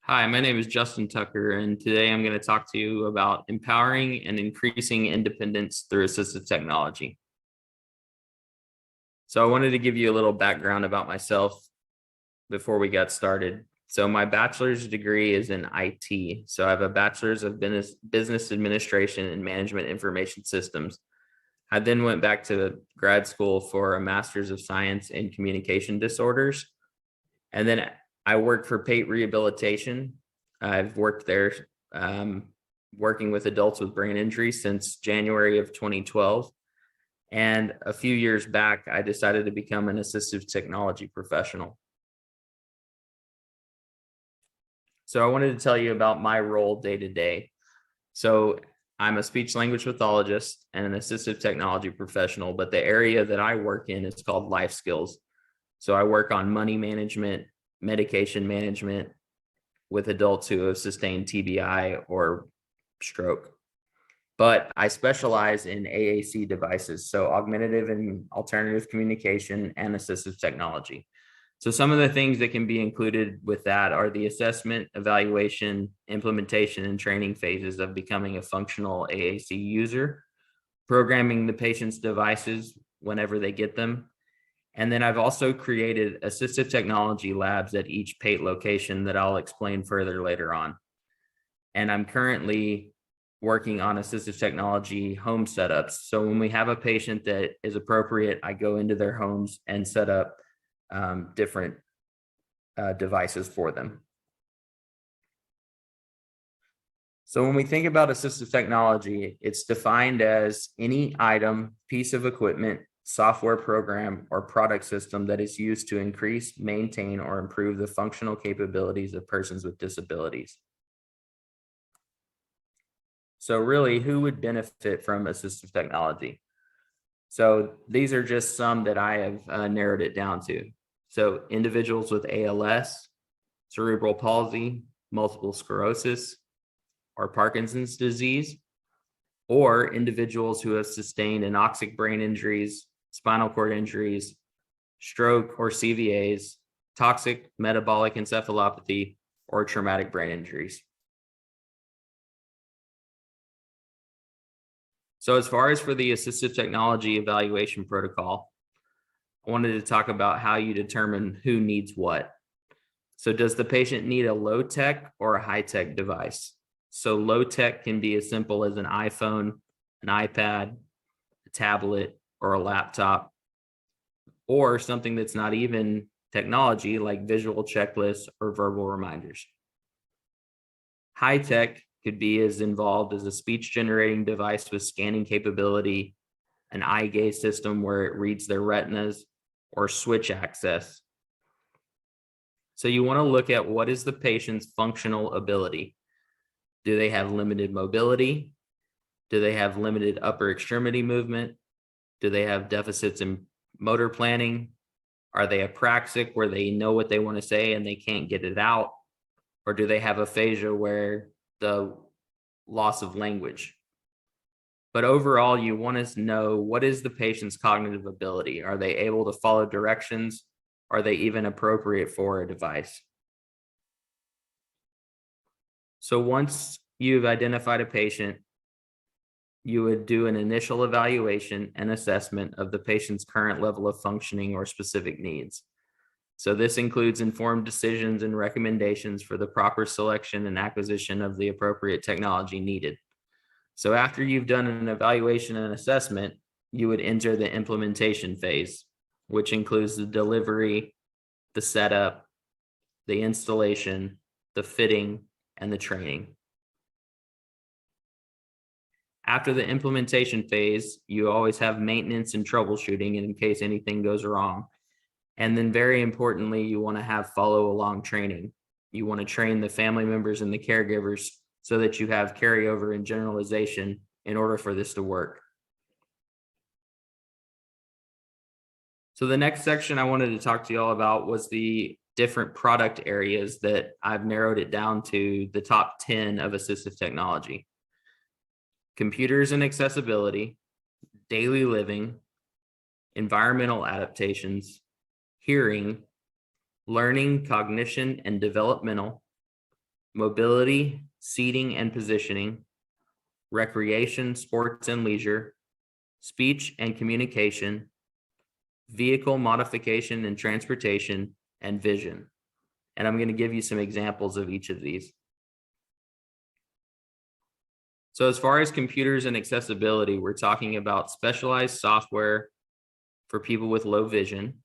Hi, my name is Justin Tucker, and today I'm going to talk to you about empowering and increasing independence through assistive technology. So I wanted to give you a little background about myself before we got started. So my bachelor's degree is in IT. So I have a bachelor's of business administration and management information systems. I then went back to grad school for a master's of science in communication disorders. And then I worked for Pate Rehabilitation. I've worked there working with adults with brain injury since January of 2012. And a few years back, I decided to become an assistive technology professional. So I wanted to tell you about my role day to day. So I'm a speech language pathologist and an assistive technology professional, but the area that I work in is called life skills. So I work on money management, medication management with adults who have sustained TBI or stroke. But I specialize in AAC devices, so augmentative and alternative communication and assistive technology. So some of the things that can be included with that are the assessment, evaluation, implementation, and training phases of becoming a functional AAC user, programming the patient's devices whenever they get them. And then I've also created assistive technology labs at each PATE location that I'll explain further later on. And I'm currently working on assistive technology home setups. So when we have a patient that is appropriate, I go into their homes and set up different devices for them. So when we think about assistive technology, it's defined as any item, piece of equipment, software program, or product system that is used to increase, maintain, or improve the functional capabilities of persons with disabilities. So really, who would benefit from assistive technology? So these are just some that I have narrowed it down to. So individuals with ALS, cerebral palsy, multiple sclerosis, or Parkinson's disease, or individuals who have sustained anoxic brain injuries, spinal cord injuries, stroke or CVAs, toxic metabolic encephalopathy, or traumatic brain injuries. So as far as for the assistive technology evaluation protocol, I wanted to talk about how you determine who needs what. So does the patient need a low tech or a high tech device? So low tech can be as simple as an iPhone, an iPad, a tablet, or a laptop, or something that's not even technology like visual checklists or verbal reminders. High tech could be as involved as a speech generating device with scanning capability, an eye gaze system where it reads their retinas, or switch access. So you want to look at what is the patient's functional ability. Do they have limited mobility? Do they have limited upper extremity movement? Do they have deficits in motor planning? Are they apraxic where they know what they want to say and they can't get it out? Or do they have aphasia where the loss of language? But overall, you want to know what is the patient's cognitive ability? Are they able to follow directions? Are they even appropriate for a device? So once you've identified a patient, you would do an initial evaluation and assessment of the patient's current level of functioning or specific needs. So this includes informed decisions and recommendations for the proper selection and acquisition of the appropriate technology needed. So after you've done an evaluation and assessment, you would enter the implementation phase, which includes the delivery, the setup, the installation, the fitting, and the training. After the implementation phase, you always have maintenance and troubleshooting in case anything goes wrong. And then very importantly, you want to have follow along training. You want to train the family members and the caregivers so that you have carryover and generalization in order for this to work. So the next section I wanted to talk to you all about was the different product areas that I've narrowed it down to the top 10 of assistive technology. Computers and accessibility, daily living, environmental adaptations, hearing, learning, cognition, and developmental, mobility, seating and positioning, recreation, sports and leisure, speech and communication, vehicle modification and transportation, and vision. And I'm going to give you some examples of each of these. So as far as computers and accessibility, we're talking about specialized software for people with low vision,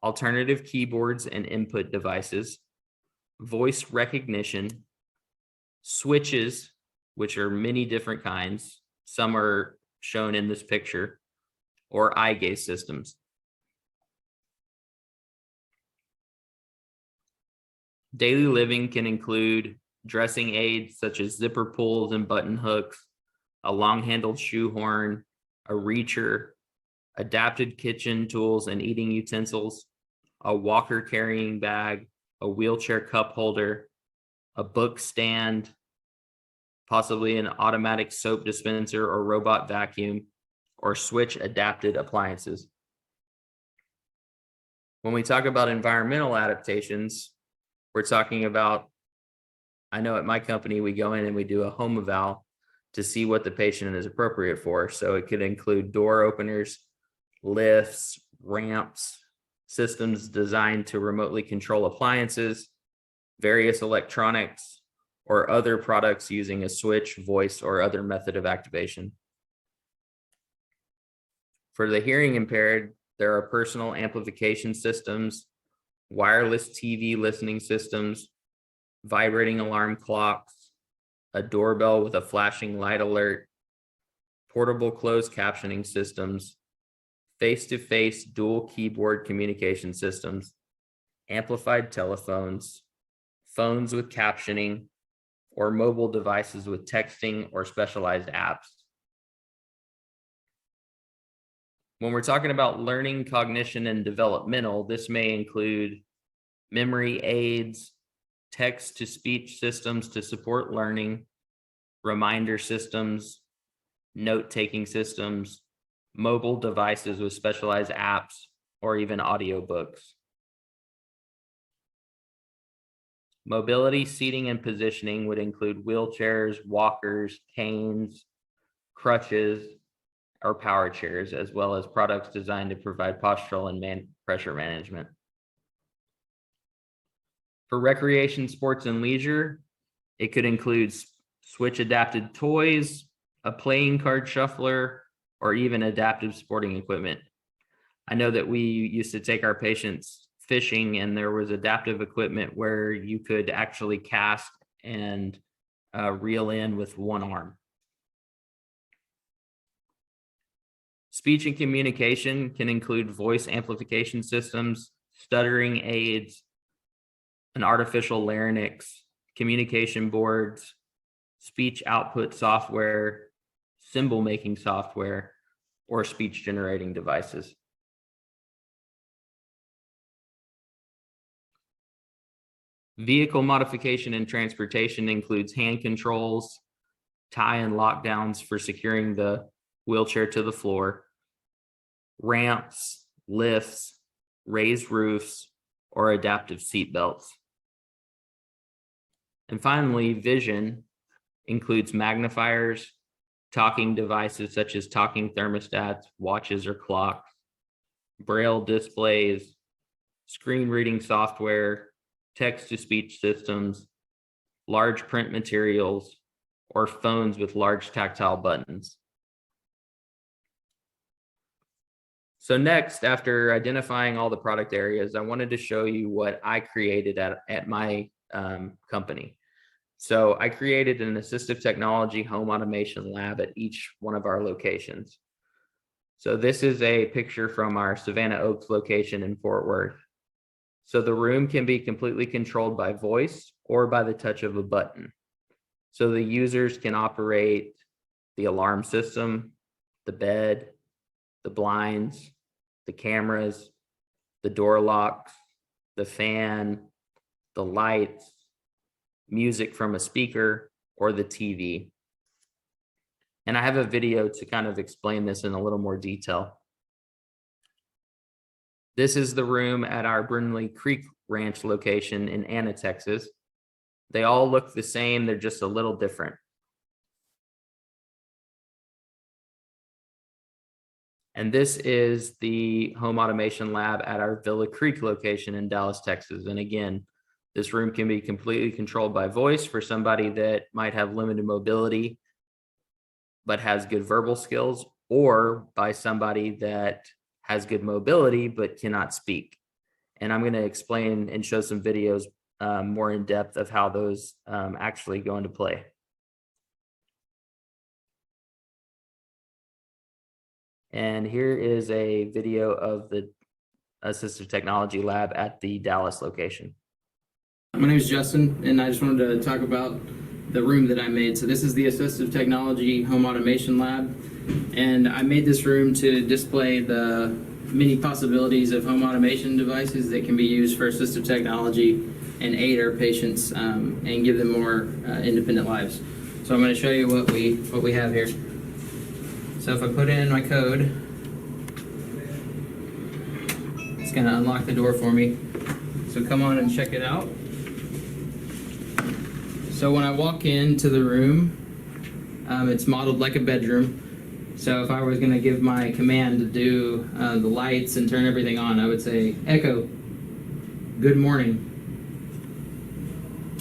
alternative keyboards and input devices, voice recognition, switches, which are many different kinds. Some are shown in this picture, or eye gaze systems. Daily living can include dressing aids such as zipper pulls and button hooks, a long-handled shoehorn, a reacher, adapted kitchen tools and eating utensils, a walker carrying bag, a wheelchair cup holder, a book stand, possibly an automatic soap dispenser or robot vacuum, or switch adapted appliances. When we talk about environmental adaptations, we're talking about, I know at my company, we go in and we do a home eval to see what the patient is appropriate for. So it could include door openers, lifts, ramps, systems designed to remotely control appliances, various electronics, or other products using a switch, voice, or other method of activation. For the hearing impaired, there are personal amplification systems, wireless TV listening systems, vibrating alarm clocks, a doorbell with a flashing light alert, portable closed captioning systems, face-to-face dual keyboard communication systems, amplified telephones, phones with captioning, or mobile devices with texting or specialized apps. When we're talking about learning, cognition, and developmental, this may include memory aids, text-to-speech systems to support learning, reminder systems, note-taking systems, mobile devices with specialized apps, or even audiobooks. Mobility, seating, and positioning would include wheelchairs, walkers, canes, crutches, or power chairs, as well as products designed to provide postural and pressure management. For recreation, sports, and leisure, it could include switch adapted toys, a playing card shuffler, or even adaptive sporting equipment. I know that we used to take our patients fishing and there was adaptive equipment where you could actually cast and reel in with one arm. Speech and communication can include voice amplification systems, stuttering aids, an artificial larynx, communication boards, speech output software, symbol making software, or speech generating devices. Vehicle modification and transportation includes hand controls, tie and lockdowns for securing the wheelchair to the floor, ramps, lifts, raised roofs, or adaptive seat belts. And finally, vision includes magnifiers, talking devices such as talking thermostats, watches, or clocks, braille displays, screen reading software, text-to-speech systems, large print materials, or phones with large tactile buttons. So next, after identifying all the product areas, I wanted to show you what I created at my company. So I created an assistive technology home automation lab at each one of our locations. So this is a picture from our Savannah Oaks location in Fort Worth. So the room can be completely controlled by voice or by the touch of a button. So the users can operate the alarm system, the bed, the blinds, the cameras, the door locks, the fan, the lights, music from a speaker, or the TV. And I have a video to kind of explain this in a little more detail. This is the room at our Brindley Creek Ranch location in Anna, Texas. They all look the same, they're just a little different. And this is the home automation lab at our Villa Creek location in Dallas, Texas. And again, this room can be completely controlled by voice for somebody that might have limited mobility, but has good verbal skills, or by somebody that has good mobility, but cannot speak. And I'm going to explain and show some videos more in depth of how those actually go into play. And here is a video of the assistive technology lab at the Dallas location. My name is Justin, and I just wanted to talk about the room that I made. So this is the Assistive Technology Home Automation Lab, and I made this room to display the many possibilities of home automation devices that can be used for assistive technology and aid our patients and give them more independent lives. So I'm going to show you what we have here. So if I put in my code, it's going to unlock the door for me. So come on and check it out. So when I walk into the room, it's modeled like a bedroom. So if I was going to give my command to do the lights and turn everything on, I would say, Echo, good morning.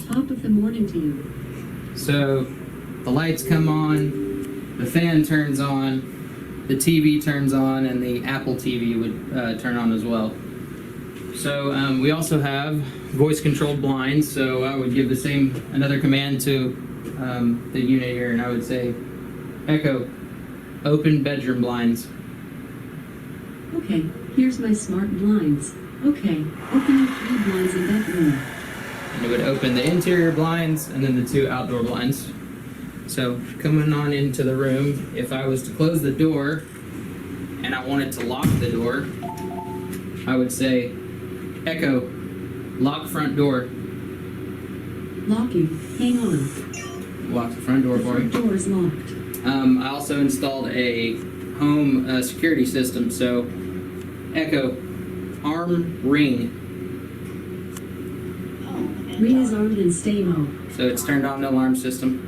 Top of the morning to you. So the lights come on, the fan turns on, the TV turns on, and the Apple TV would turn on as well. So we also have voice-controlled blinds. So I would give another command to the unit here, and I would say, Echo, open bedroom blinds. Okay, here's my smart blinds. Okay, open your 3 blinds in bedroom. And it would open the interior blinds and then the 2 outdoor blinds. So coming on into the room, if I was to close the door and I wanted to lock the door, I would say, Echo, lock front door. Locking. Hang on. Lock the front door for me. The front door is locked. I also installed a home security system. So, Echo, arm ring. Ring is armed and stay on. So it's turned on the alarm system.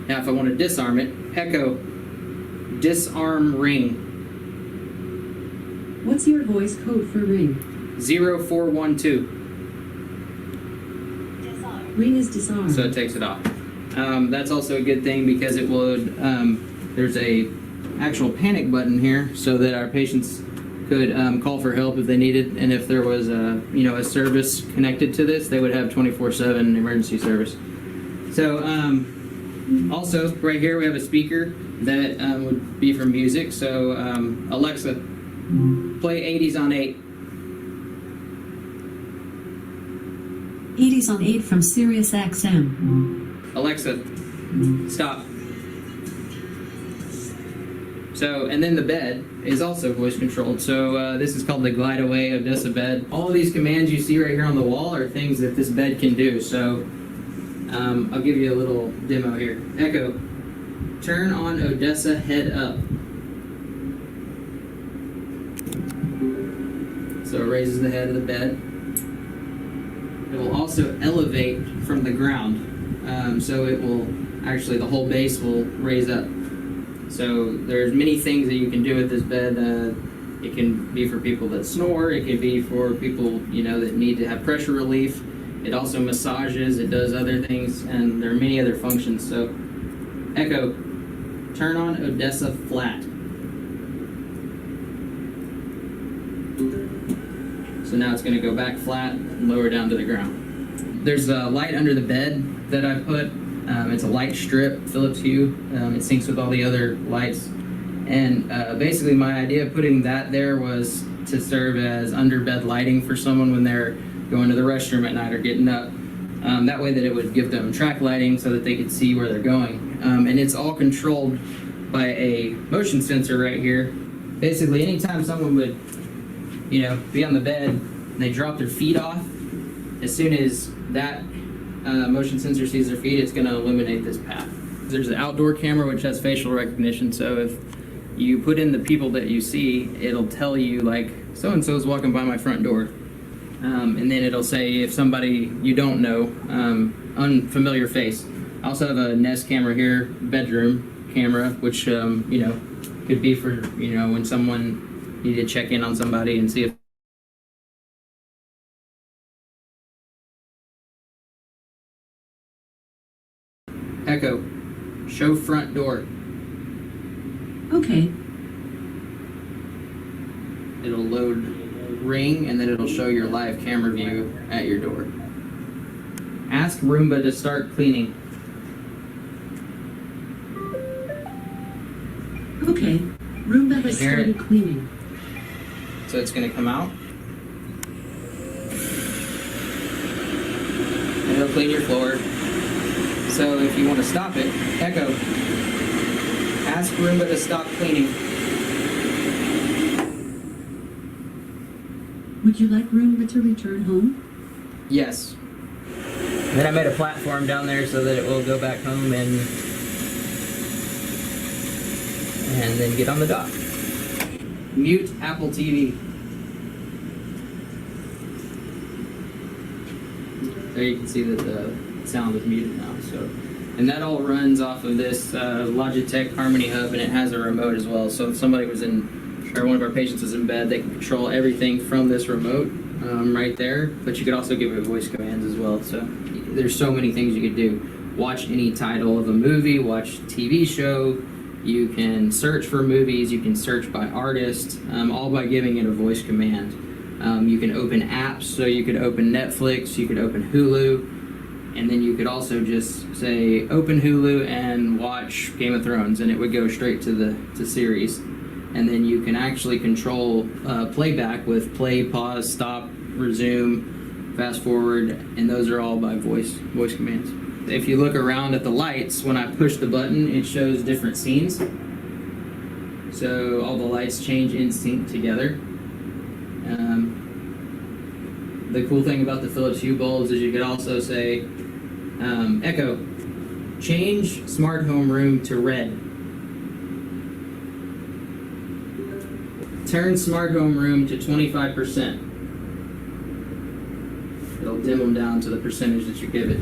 Now if I want to disarm it, Echo, disarm ring. What's your voice code for ring? 0412. Ring is disarmed. So it takes it off. That's also a good thing because it would, there's a actual panic button here so that our patients could call for help if they needed, and if there was a service connected to this, they would have 24/7 emergency service. So also right here we have a speaker that would be for music. So Alexa, play 80s on 8. 80s on 8 from Sirius XM. Alexa, stop. So, and then the bed is also voice controlled. So this is called the Glide Away Odessa bed. All of these commands you see right here on the wall are things that this bed can do. So I'll give you a little demo here. Echo, turn on Odessa head up. So it raises the head of the bed. It will also elevate from the ground. So it will actually, the whole base will raise up. So there's many things that you can do with this bed. It can be for people that snore. It can be for people, that need to have pressure relief. It also massages. It does other things, and there are many other functions. So, Echo, turn on Odessa flat. So now it's going to go back flat and lower down to the ground. There's a light under the bed that I put. It's a light strip, Philips Hue. It syncs with all the other lights. And basically my idea of putting that there was to serve as under-bed lighting for someone when they're going to the restroom at night or getting up. That way that it would give them track lighting so that they could see where they're going. And it's all controlled by a motion sensor right here. Basically, anytime someone would, be on the bed and they drop their feet off, as soon as that motion sensor sees their feet, it's going to illuminate this path. There's an outdoor camera which has facial recognition, so if you put in the people that you see, it'll tell you like, so-and-so is walking by my front door. And then it'll say if somebody you don't know, unfamiliar face. I also have a Nest camera here, bedroom camera, which could be for when someone needed to check in on somebody and see if Echo, show front door. Okay. It'll load ring and then it'll show your live camera view at your door. Ask Roomba to start cleaning. Okay. Roomba has Hear it? started cleaning. So it's going to come out. And it'll clean your floor. So if you want to stop it, Echo, ask Roomba to stop cleaning. Would you like Roomba to return home? Yes. Then I made a platform down there so that it will go back home and then get on the dock. Mute Apple TV. There you can see that the sound is muted now. And that all runs off of this Logitech Harmony Hub, and it has a remote as well. So if somebody was or one of our patients was in bed, they can control everything from this remote right there. But you could also give it voice commands as well. So there's so many things you could do. Watch any title of a movie, watch a TV show. You can search for movies. You can search by artist, all by giving it a voice command. You can open apps, so you could open Netflix, you could open Hulu, and then you could also just say open Hulu and watch Game of Thrones, and it would go straight to the series. And then you can actually control playback with play, pause, stop, resume, fast forward, and those are all by voice commands. If you look around at the lights, when I push the button, it shows different scenes. So all the lights change in sync together. The cool thing about the Philips Hue bulbs is you could also say, Echo, change smart home room to red. Turn smart home room to 25%. It'll dim them down to the percentage that you give it.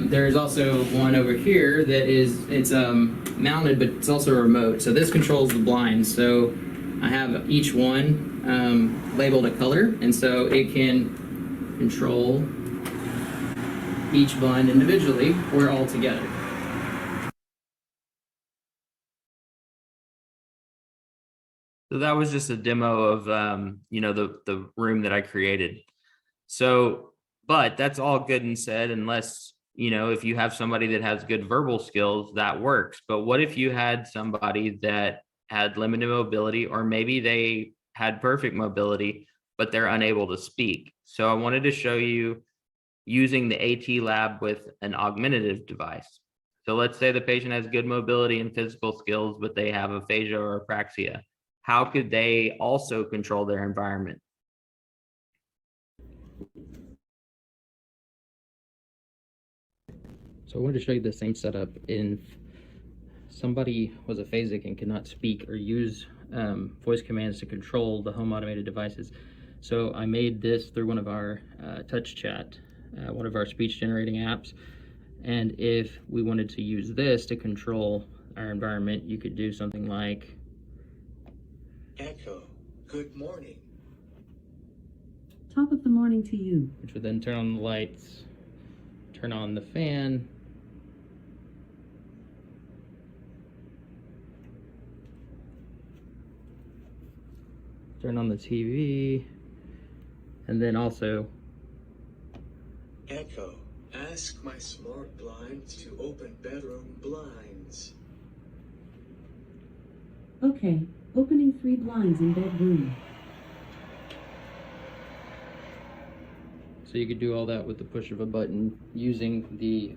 There's also one over here that it's mounted, but it's also a remote. So this controls the blinds. So I have each one labeled a color, and so it can control each blind individually or all together. So that was just a demo of the room that I created. So, but that's all good and said, unless if you have somebody that has good verbal skills, that works. But what if you had somebody that had limited mobility, or maybe they had perfect mobility, but they're unable to speak? So I wanted to show you using the AT lab with an augmentative device. So let's say the patient has good mobility and physical skills, but they have aphasia or apraxia. How could they also control their environment? So I wanted to show you the same setup if somebody was aphasic and could not speak or use voice commands to control the home automated devices. So I made this through one of our touch chat, one of our speech generating apps. And if we wanted to use this to control our environment, you could do something like, Echo, good morning. Top of the morning to you. which would then turn on the lights, turn on the fan, turn on the TV, and then also Echo, ask my smart blinds to open bedroom blinds. Okay. Opening 3 blinds in bedroom. so you could do all that with the push of a button using the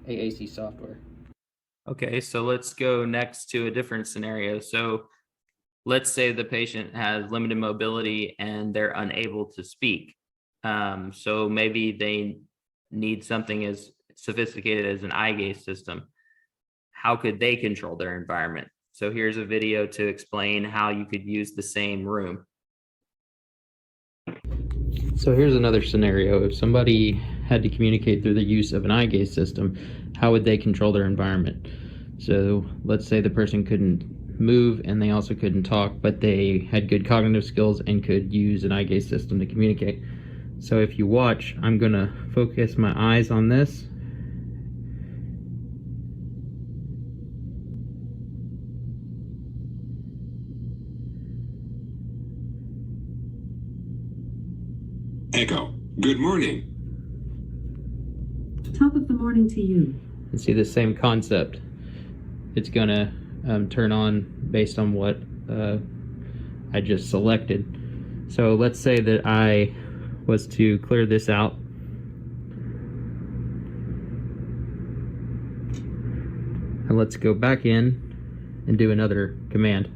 AAC software. Okay, so let's go next to a different scenario. So let's say the patient has limited mobility and they're unable to speak. So maybe they need something as sophisticated as an eye gaze system. How could they control their environment? So here's a video to explain how you could use the same room. So here's another scenario. If somebody had to communicate through the use of an eye gaze system, how would they control their environment? So let's say the person couldn't move and they also couldn't talk, but they had good cognitive skills and could use an eye gaze system to communicate. So if you watch, I'm gonna focus my eyes on this. Echo, good morning. Top of the morning to you. And see the same concept. It's gonna turn on based on what I just selected. So let's say that I was to clear this out. And let's go back in and do another command.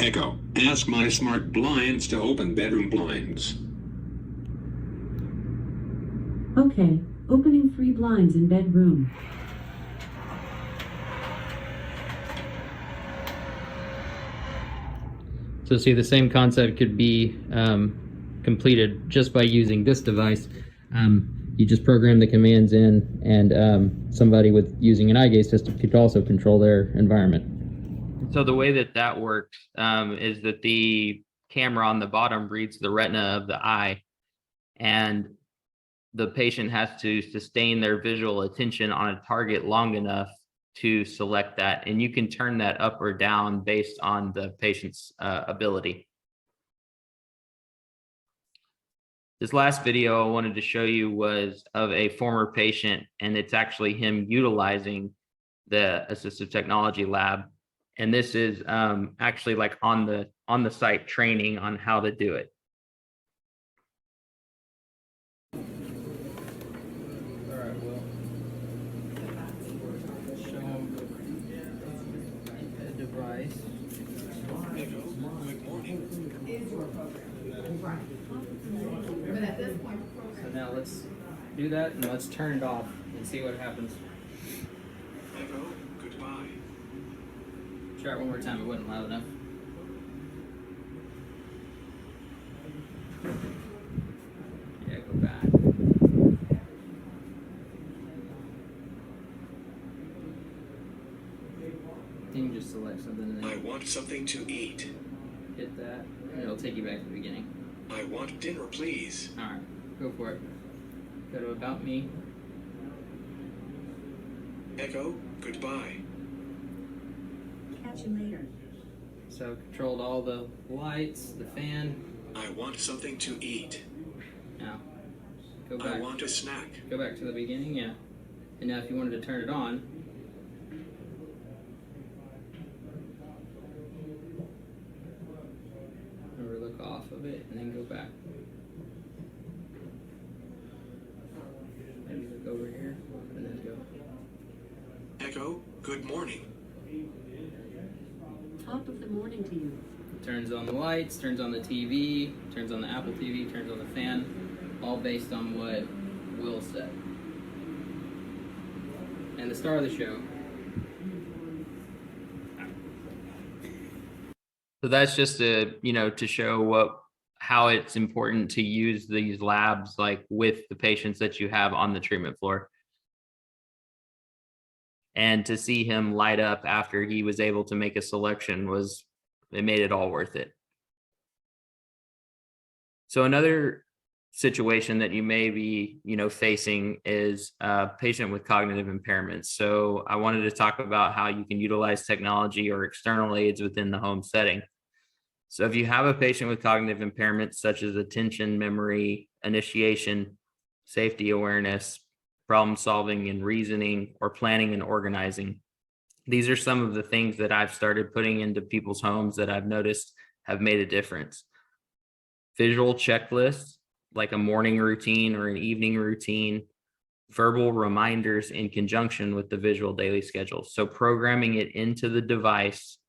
Echo, ask my smart blinds to open bedroom blinds. Okay, opening 3 blinds in bedroom. So see, the same concept could be completed just by using this device. You just program the commands in, and somebody with using an eye gaze system could also control their environment. So the way that that works is that the camera on the bottom reads the retina of the eye, and the patient has to sustain their visual attention on a target long enough to select that. And you can turn that up or down based on the patient's ability. This last video I wanted to show you was of a former patient, and it's actually him utilizing the assistive technology lab. And this is actually like on the site training on how to do it. All right, well, show them the device. Echo, good morning. So now let's do that and let's turn it off and see what happens. Echo, goodbye. Try it one more time, it wasn't loud enough. Yeah, go back. You can just select something and I then want something to eat. hit that, and it'll take you back to the beginning. I want dinner, please. Alright, go for it. Go to About Me. Echo, goodbye. Catch you later. So controlled all the lights, the fan. I want something to eat. Now, go I back. want a snack. Go back to the beginning, yeah. And now if you wanted to turn it on, remember, look off of it and then go back. Maybe look over here and then go. Echo, good morning. Top of the morning to you. Turns on the lights, turns on the TV, turns on the Apple TV, turns on the fan, all based on what Will said. And the star of the show. So that's just to show how it's important to use these labs like with the patients that you have on the treatment floor. And to see him light up after he was able to make a selection it made it all worth it. So another situation that you may be, facing is a patient with cognitive impairments. So I wanted to talk about how you can utilize technology or external aids within the home setting. So if you have a patient with cognitive impairments such as attention, memory, initiation, safety awareness, problem solving and reasoning, or planning and organizing, these are some of the things that I've started putting into people's homes that I've noticed have made a difference. Visual checklists, like a morning routine or an evening routine, verbal reminders in conjunction with the visual daily schedule. So programming it into the device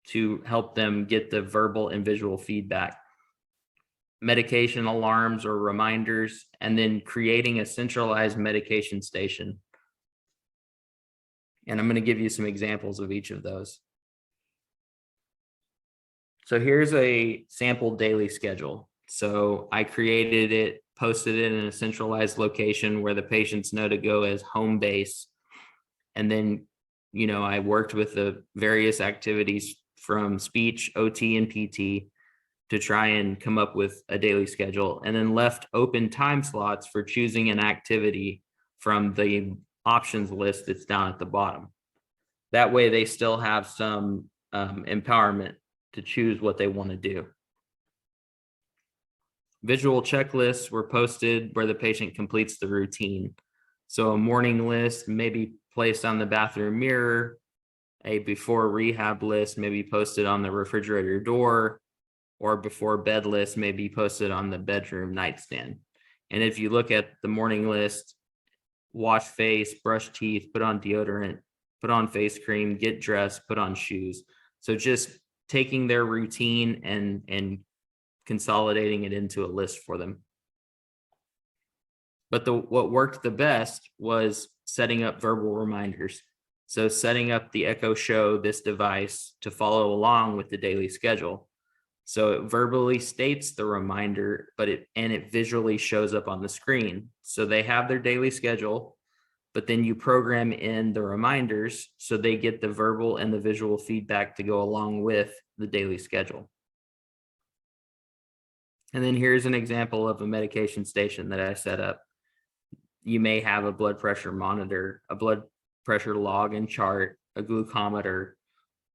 to help them get the verbal and visual feedback. Medication alarms or reminders, and then creating a centralized medication station. And I'm going to give you some examples of each of those. So here's a sample daily schedule. So I created it, posted it in a centralized location where the patients know to go as home base. And then, I worked with the various activities from speech, OT, and PT to try and come up with a daily schedule, and then left open time slots for choosing an activity from the options list that's down at the bottom. That way they still have some empowerment to choose what they want to do. Visual checklists were posted where the patient completes the routine. So a morning list may be placed on the bathroom mirror, a before rehab list may be posted on the refrigerator door, or before bed list may be posted on the bedroom nightstand. And if you look at the morning list, wash face, brush teeth, put on deodorant, put on face cream, get dressed, put on shoes. So just taking their routine and consolidating it into a list for them. But what worked the best was setting up verbal reminders. So setting up the Echo Show, this device, to follow along with the daily schedule. So it verbally states the reminder, but it visually shows up on the screen. So they have their daily schedule, but then you program in the reminders so they get the verbal and the visual feedback to go along with the daily schedule. And then here's an example of a medication station that I set up. You may have a blood pressure monitor, a blood pressure log and chart, a glucometer,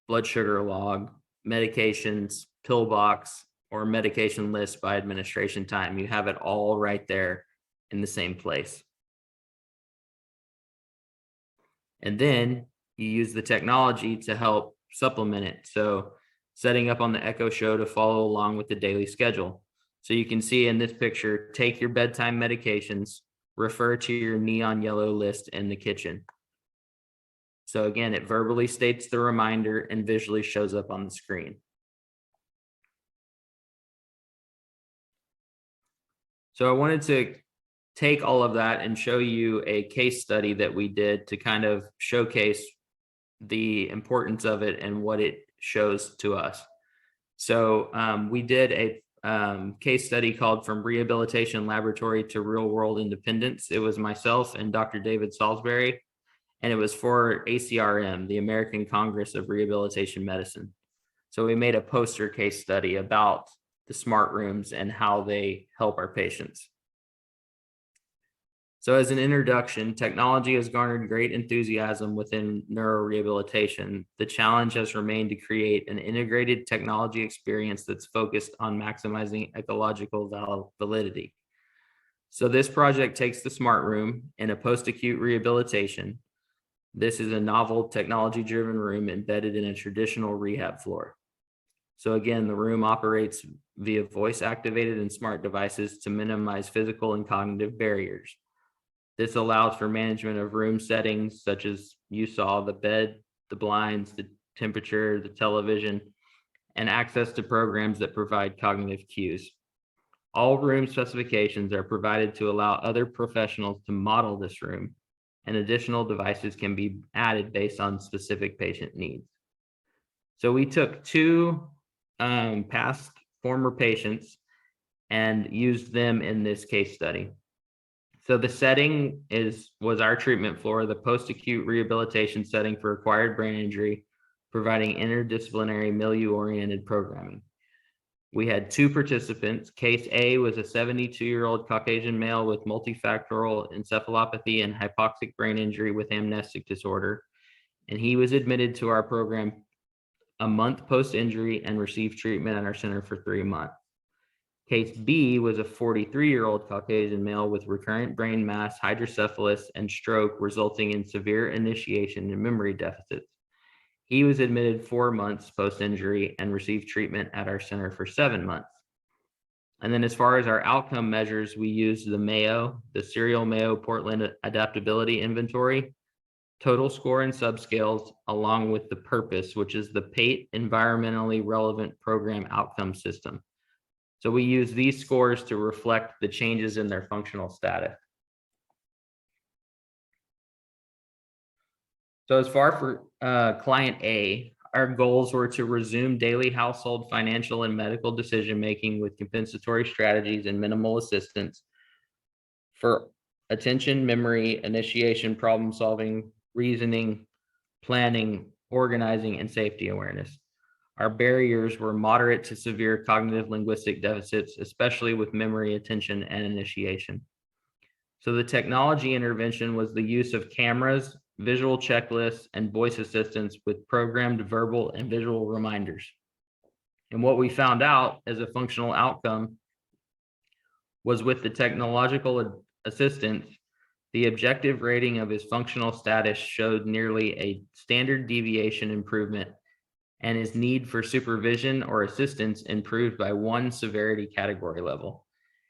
blood sugar log, medications, pill box, or medication list by administration time. You have it all right there in the same place. And then you use the technology to help supplement it. So setting up on the Echo Show to follow along with the daily schedule. So you can see in this picture, take your bedtime medications, refer to your neon yellow list in the kitchen. So again, it verbally states the reminder and visually shows up on the screen. So I wanted to take all of that and show you a case study that we did to kind of showcase the importance of it and what it shows to us. So we did a case study called From Rehabilitation Laboratory to Real World Independence. It was myself and Dr. David Salisbury, and it was for ACRM, the American Congress of Rehabilitation Medicine. So we made a poster case study about the smart rooms and how they help our patients. So as an introduction, technology has garnered great enthusiasm within neurorehabilitation. The challenge has remained to create an integrated technology experience that's focused on maximizing ecological validity. So this project takes the smart room in a post-acute rehabilitation. This is a novel technology-driven room embedded in a traditional rehab floor. So again, the room operates via voice-activated and smart devices to minimize physical and cognitive barriers. This allows for management of room settings such as you saw, the bed, the blinds, the temperature, the television, and access to programs that provide cognitive cues. All room specifications are provided to allow other professionals to model this room, and additional devices can be added based on specific patient needs. So we took two past former patients and used them in this case study. So the setting was our treatment floor, the post-acute rehabilitation setting for acquired brain injury, providing interdisciplinary milieu-oriented programming. We had two participants. Case A was a 72-year-old Caucasian male with multifactorial encephalopathy and hypoxic brain injury with amnestic disorder. And he was admitted to our program a month post-injury and received treatment at our center for 3 months. Case B was a 43-year-old Caucasian male with recurrent brain mass, hydrocephalus, and stroke, resulting in severe initiation and memory deficits. He was admitted 4 months post-injury and received treatment at our center for 7 months. And then as far as our outcome measures, we used the Mayo, the Serial Mayo Portland Adaptability Inventory, total score and subscales, along with the PURPOSE, which is the PATE Environmentally Relevant Program Outcome System. So we use these scores to reflect the changes in their functional status. So as far for client A, our goals were to resume daily household financial and medical decision-making with compensatory strategies and minimal assistance for attention, memory, initiation, problem solving, reasoning, planning, organizing, and safety awareness. Our barriers were moderate to severe cognitive linguistic deficits, especially with memory, attention, and initiation. So the technology intervention was the use of cameras, visual checklists, and voice assistants with programmed verbal and visual reminders. And what we found out as a functional outcome was with the technological assistance, the objective rating of his functional status showed nearly a standard deviation improvement, and his need for supervision or assistance improved by 1 severity category level.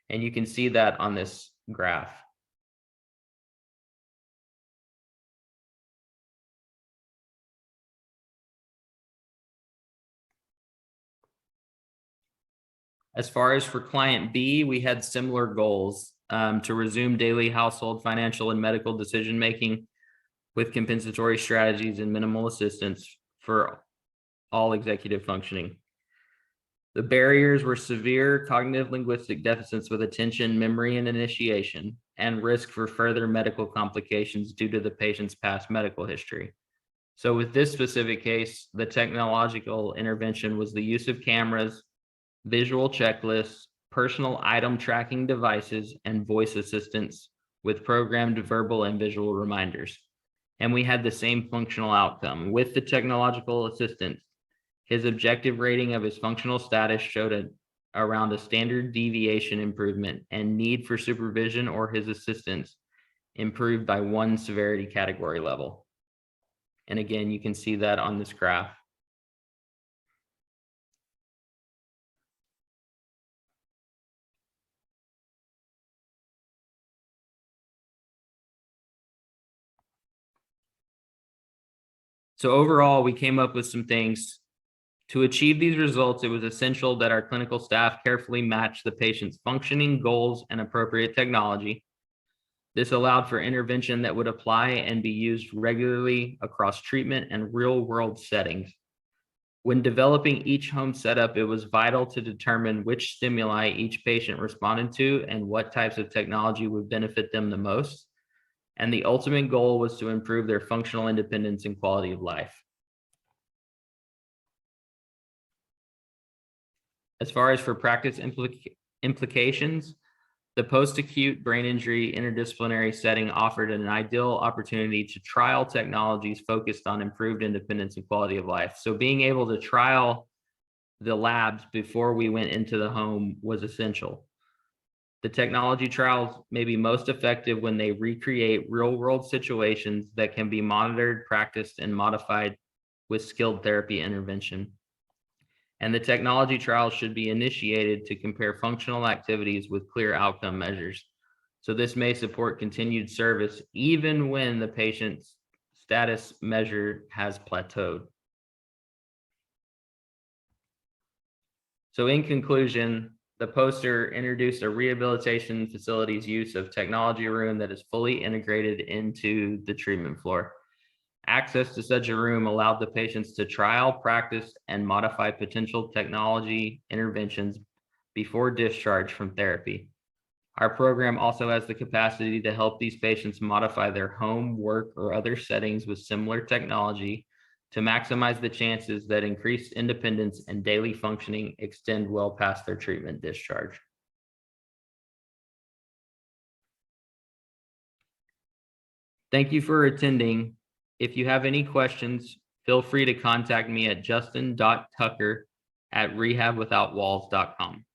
And you can see that on this graph. As far as for client B, we had similar goals to resume daily household financial and medical decision-making with compensatory strategies and minimal assistance for all executive functioning. The barriers were severe cognitive linguistic deficits with attention, memory, and initiation, and risk for further medical complications due to the patient's past medical history. So with this specific case, the technological intervention was the use of cameras, visual checklists, personal item tracking devices, and voice assistants with programmed verbal and visual reminders. And we had the same functional outcome. With the technological assistance, his objective rating of his functional status showed around a standard deviation improvement, and need for supervision or his assistance improved by 1 severity category level. And again, you can see that on this graph. So overall, we came up with some things. To achieve these results, it was essential that our clinical staff carefully match the patient's functioning goals and appropriate technology. This allowed for intervention that would apply and be used regularly across treatment and real-world settings. When developing each home setup, it was vital to determine which stimuli each patient responded to and what types of technology would benefit them the most. And the ultimate goal was to improve their functional independence and quality of life. As far as for practice implications, the post-acute brain injury interdisciplinary setting offered an ideal opportunity to trial technologies focused on improved independence and quality of life. So being able to trial the labs before we went into the home was essential. The technology trials may be most effective when they recreate real-world situations that can be monitored, practiced, and modified with skilled therapy intervention. And the technology trials should be initiated to compare functional activities with clear outcome measures. So this may support continued service even when the patient's status measure has plateaued. So in conclusion, the poster introduced a rehabilitation facility's use of technology room that is fully integrated into the treatment floor. Access to such a room allowed the patients to trial, practice, and modify potential technology interventions before discharge from therapy. Our program also has the capacity to help these patients modify their home, work, or other settings with similar technology to maximize the chances that increased independence and daily functioning extend well past their treatment discharge. Thank you for attending. If you have any questions, feel free to contact me at justin.tucker@rehabwithoutwalls.com.